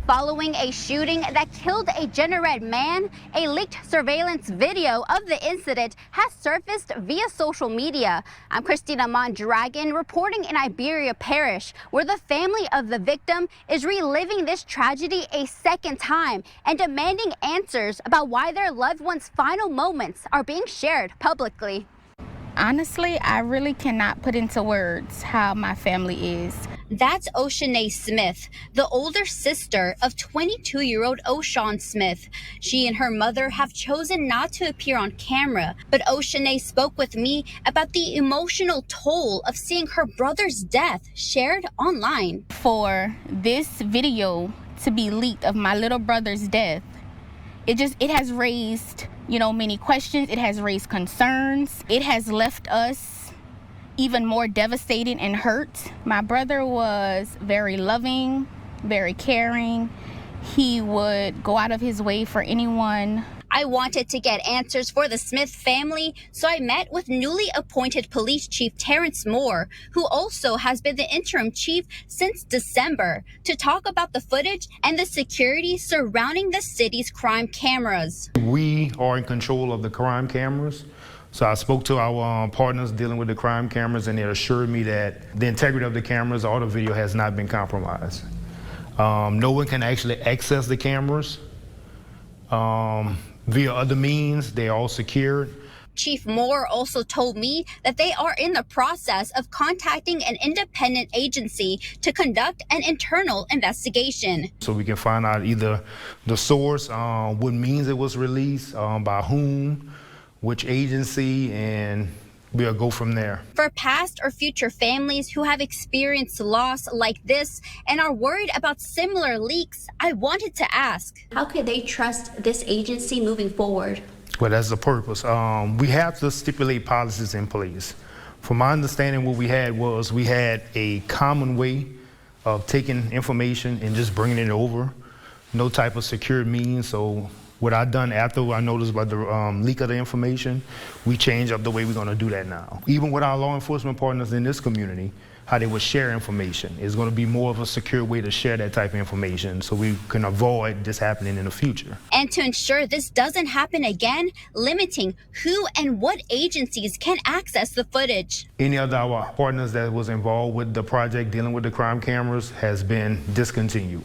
Following a shooting that killed a Jeanerette man, a leaked surveillance video of the incident has surfaced via social media. I'm Christina Mondragon reporting in Iberia Parish, where the family of the victim is reliving this tragedy a second time and demanding answers about why their loved one's final moments are being shared publicly. Honestly, I really cannot put into words how my family is. That's Oceanae Smith, the older sister of 22-year-old O'Shawn Smith. She and her mother have chosen not to appear on camera, but Oceanae spoke with me about the emotional toll of seeing her brother's death shared online. For this video to be leaked of my little brother's death, it has raised, many questions. It has raised concerns. It has left us even more devastated and hurt. My brother was very loving, very caring. He would go out of his way for anyone. I wanted to get answers for the Smith family, so I met with newly appointed Police Chief Terrence Moore, who also has been the interim chief since December, to talk about the footage and the security surrounding the city's crime cameras. We are in control of the crime cameras. So I spoke to our partners dealing with the crime cameras, and they assured me that the integrity of the cameras, all the video has not been compromised. No one can actually access the cameras via other means. They are all secured. Chief Moore also told me that they are in the process of contacting an independent agency to conduct an internal investigation. So we can find out either the source, what means it was released, by whom, which agency, and we'll go from there. For past or future families who have experienced loss like this and are worried about similar leaks, I wanted to ask, how could they trust this agency moving forward? Well, that's the purpose. We have to stipulate policies in place. From my understanding, what we had was we had a common way of taking information and just bringing it over. No type of secure means. So what I done after I noticed about the leak of the information, we changed up the way we're going to do that now. Even with our law enforcement partners in this community, how they would share information is going to be more of a secure way to share that type of information so we can avoid this happening in the future. And to ensure this doesn't happen again, limiting who and what agencies can access the footage. Any of our partners that was involved with the project dealing with the crime cameras has been discontinued.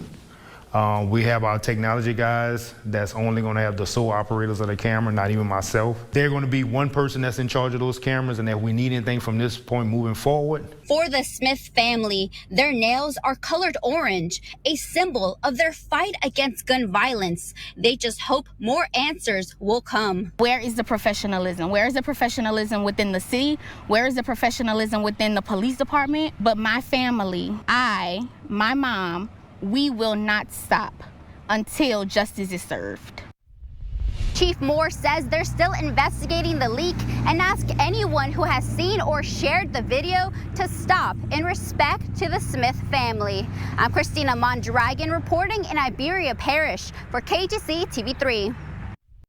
We have our technology guys that's only going to have the sole operators of the camera, not even myself. They're going to be one person that's in charge of those cameras, and if we need anything from this point moving forward. For the Smith family, their nails are colored orange, a symbol of their fight against gun violence. They just hope more answers will come. Where is the professionalism? Where is the professionalism within the city? Where is the professionalism within the police department? But my family, my mom, we will not stop until justice is served. Chief Moore says they're still investigating the leak and ask anyone who has seen or shared the video to stop in respect to the Smith family. I'm Christina Mondragon reporting in Iberia Parish for KGC TV3.